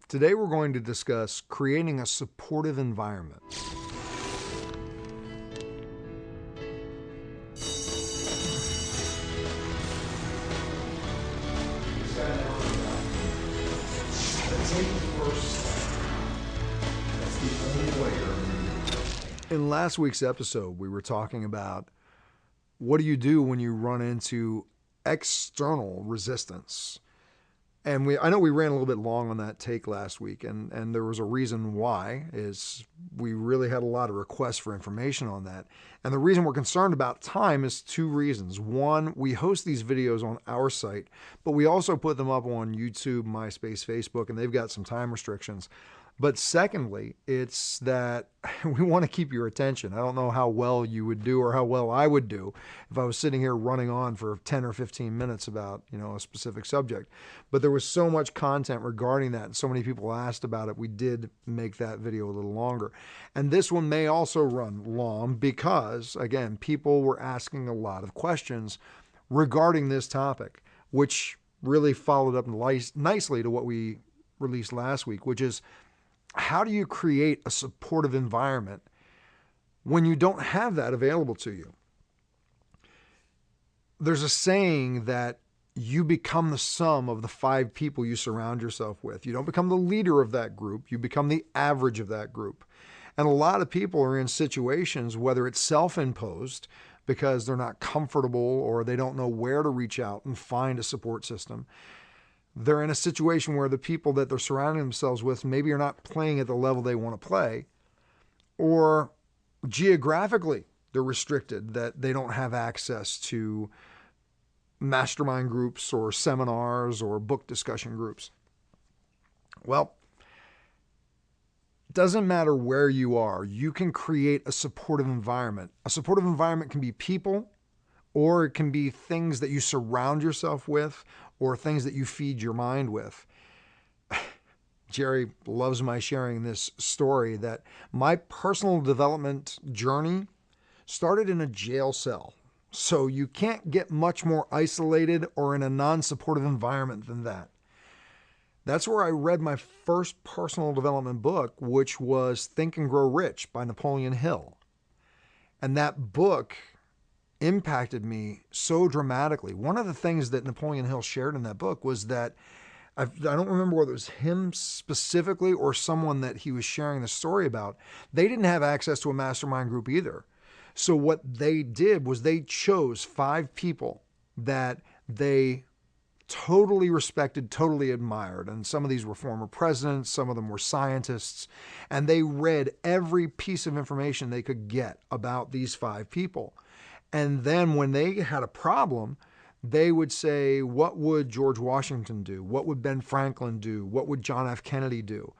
Today we're going to discuss creating a supportive environment. In last week's episode, we were talking about what do you do when you run into external resistance. And I know we ran a little bit long on that take last week, and there was a reason why, is we really had a lot of requests for information on that. And the reason we're concerned about time is two reasons. One, we host these videos on our site, but we also put them up on YouTube, MySpace, Facebook, and they've got some time restrictions. But secondly, it's that we want to keep your attention. I don't know how well you would do or how well I would do if I was sitting here running on for 10 or 15 minutes about, a specific subject. But there was so much content regarding that and so many people asked about it, we did make that video a little longer. And this one may also run long because, again, people were asking a lot of questions regarding this topic, which really followed up nicely to what we released last week, which is, how do you create a supportive environment when you don't have that available to you? There's a saying that you become the sum of the 5 people you surround yourself with. You don't become the leader of that group. You become the average of that group. And a lot of people are in situations, whether it's self-imposed because they're not comfortable or they don't know where to reach out and find a support system. They're in a situation where the people that they're surrounding themselves with maybe are not playing at the level they want to play, or geographically they're restricted, that they don't have access to mastermind groups or seminars or book discussion groups. Well, it doesn't matter where you are. You can create a supportive environment. A supportive environment can be people, or it can be things that you surround yourself with, or things that you feed your mind with. Jerry loves my sharing this story that my personal development journey started in a jail cell. So you can't get much more isolated or in a non-supportive environment than that. That's where I read my first personal development book, which was Think and Grow Rich by Napoleon Hill. And that book impacted me so dramatically. One of the things that Napoleon Hill shared in that book was that, I don't remember whether it was him specifically or someone that he was sharing the story about, they didn't have access to a mastermind group either. So what they did was they chose 5 people that they totally respected, totally admired. And some of these were former presidents, some of them were scientists, and they read every piece of information they could get about these 5 people. And then when they had a problem, they would say, what would George Washington do? What would Ben Franklin do? What would John F. Kennedy do?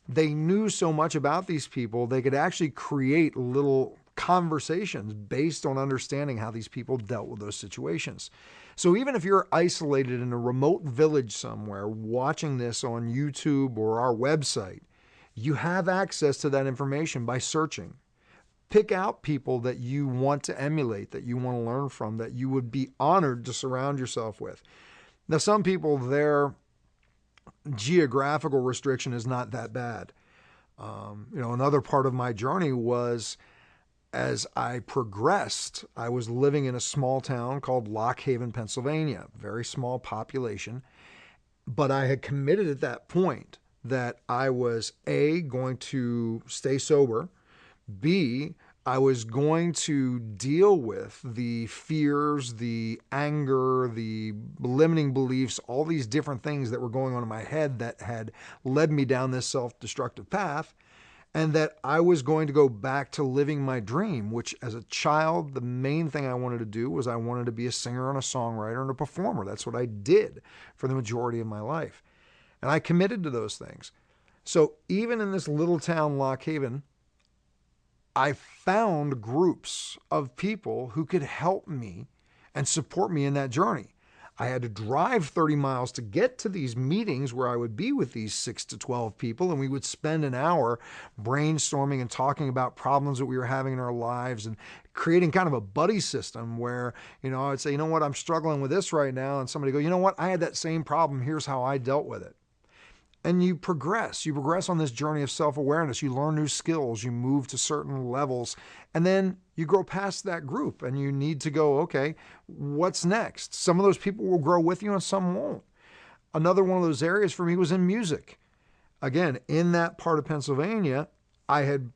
They knew so much about these people, they could actually create little conversations based on understanding how these people dealt with those situations. So even if you're isolated in a remote village somewhere watching this on YouTube or our website, you have access to that information by searching. Pick out people that you want to emulate, that you want to learn from, that you would be honored to surround yourself with. Now, some people, their geographical restriction is not that bad. Another part of my journey was, as I progressed, I was living in a small town called Lock Haven, Pennsylvania, very small population. But I had committed at that point that I was A, going to stay sober, B, I was going to deal with the fears, the anger, the limiting beliefs, all these different things that were going on in my head that had led me down this self-destructive path, and that I was going to go back to living my dream, which as a child, the main thing I wanted to do was I wanted to be a singer and a songwriter and a performer. That's what I did for the majority of my life. And I committed to those things. So even in this little town, Lock Haven, I found groups of people who could help me and support me in that journey. I had to drive 30 miles to get to these meetings where I would be with these 6 to 12 people, and we would spend an hour brainstorming and talking about problems that we were having in our lives and creating kind of a buddy system where, I would say, you know what, I'm struggling with this right now. And somebody go, you know what, I had that same problem. Here's how I dealt with it. and you progress. You progress on this journey of self-awareness. You learn new skills. You move to certain levels. And then you grow past that group and you need to go, okay, what's next? Some of those people will grow with you and some won't. Another one of those areas for me was in music. Again, in that part of Pennsylvania, I had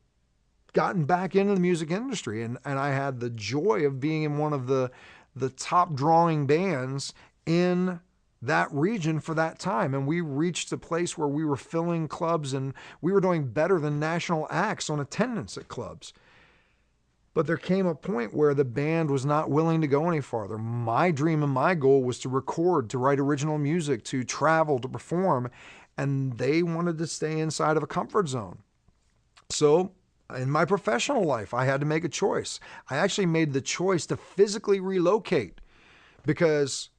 gotten back into the music industry, and I had the joy of being in one of the top drawing bands in that region for that time. And we reached a place where we were filling clubs and we were doing better than national acts on attendance at clubs. But there came a point where the band was not willing to go any farther. My dream and my goal was to record, to write original music, to travel, to perform, and they wanted to stay inside of a comfort zone. So in my professional life, I had to make a choice. I actually made the choice to physically relocate because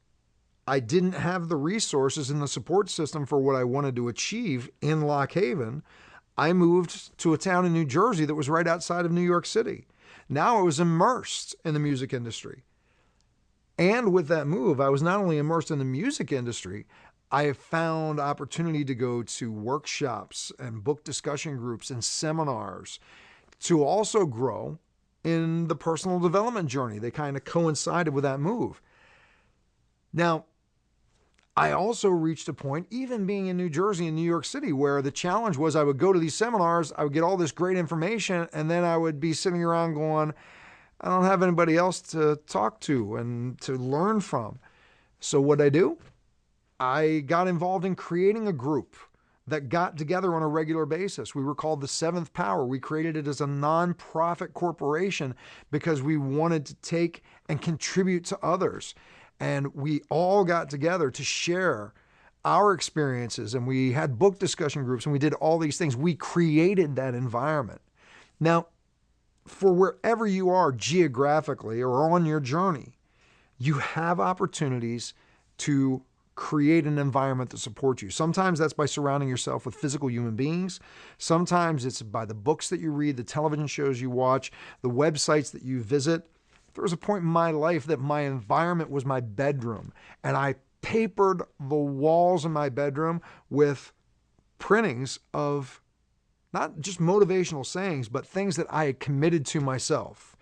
I didn't have the resources and the support system for what I wanted to achieve in Lock Haven. I moved to a town in New Jersey that was right outside of New York City. Now I was immersed in the music industry. And with that move, I was not only immersed in the music industry, I found opportunity to go to workshops and book discussion groups and seminars to also grow in the personal development journey. They kind of coincided with that move. Now, I also reached a point, even being in New Jersey and New York City, where the challenge was I would go to these seminars, I would get all this great information, and then I would be sitting around going, I don't have anybody else to talk to and to learn from. So what did I do? I got involved in creating a group that got together on a regular basis. We were called the Seventh Power. We created it as a nonprofit corporation because we wanted to take and contribute to others. And we all got together to share our experiences, and we had book discussion groups, and we did all these things. We created that environment. Now, for wherever you are geographically or on your journey, you have opportunities to create an environment that supports you. Sometimes that's by surrounding yourself with physical human beings. Sometimes it's by the books that you read, the television shows you watch, the websites that you visit. There was a point in my life that my environment was my bedroom, and I papered the walls in my bedroom with printings of not just motivational sayings, but things that I had committed to myself.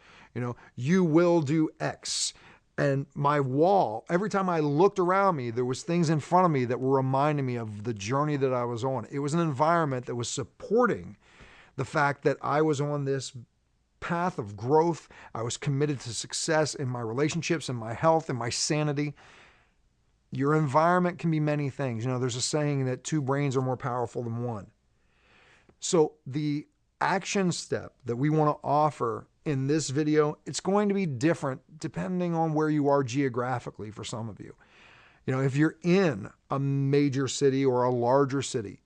You will do X. And my wall, every time I looked around me, there was things in front of me that were reminding me of the journey that I was on. It was an environment that was supporting the fact that I was on this path of growth. I was committed to success in my relationships, in my health, in my sanity. Your environment can be many things. There's a saying that two brains are more powerful than one. So the action step that we want to offer in this video, it's going to be different depending on where you are geographically for some of you. If you're in a major city or a larger city,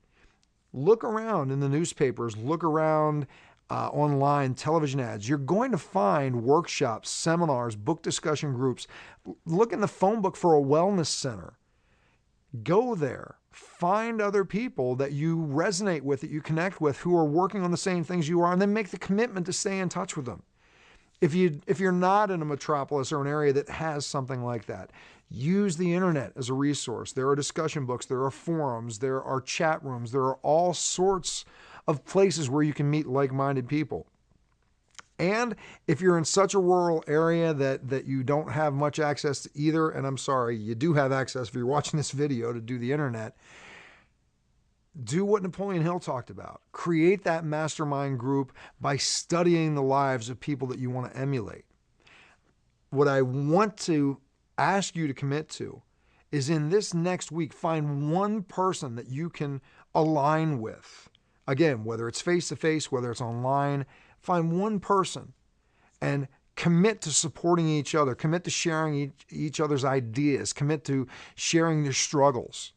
look around in the newspapers, look around online television ads. You're going to find workshops, seminars, book discussion groups. Look in the phone book for a wellness center. Go there. Find other people that you resonate with, that you connect with, who are working on the same things you are, and then make the commitment to stay in touch with them. If you're not in a metropolis or an area that has something like that, use the internet as a resource. There are discussion books, there are forums, there are chat rooms, there are all sorts of places where you can meet like-minded people. And if you're in such a rural area that you don't have much access to either, and I'm sorry, you do have access if you're watching this video to do the internet, do what Napoleon Hill talked about. Create that mastermind group by studying the lives of people that you want to emulate. What I want to ask you to commit to is in this next week, find one person that you can align with. Again, whether it's face-to-face, whether it's online, find one person and commit to supporting each other, commit to sharing each other's ideas, commit to sharing their struggles,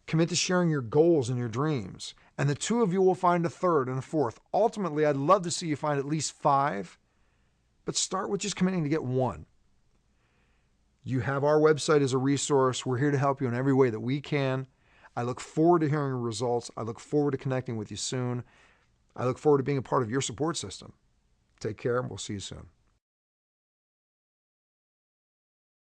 commit to sharing your goals and your dreams. And the two of you will find a third and a fourth. Ultimately, I'd love to see you find at least 5, but start with just committing to get one. You have our website as a resource. We're here to help you in every way that we can. I look forward to hearing your results. I look forward to connecting with you soon. I look forward to being a part of your support system. Take care, and we'll see you soon.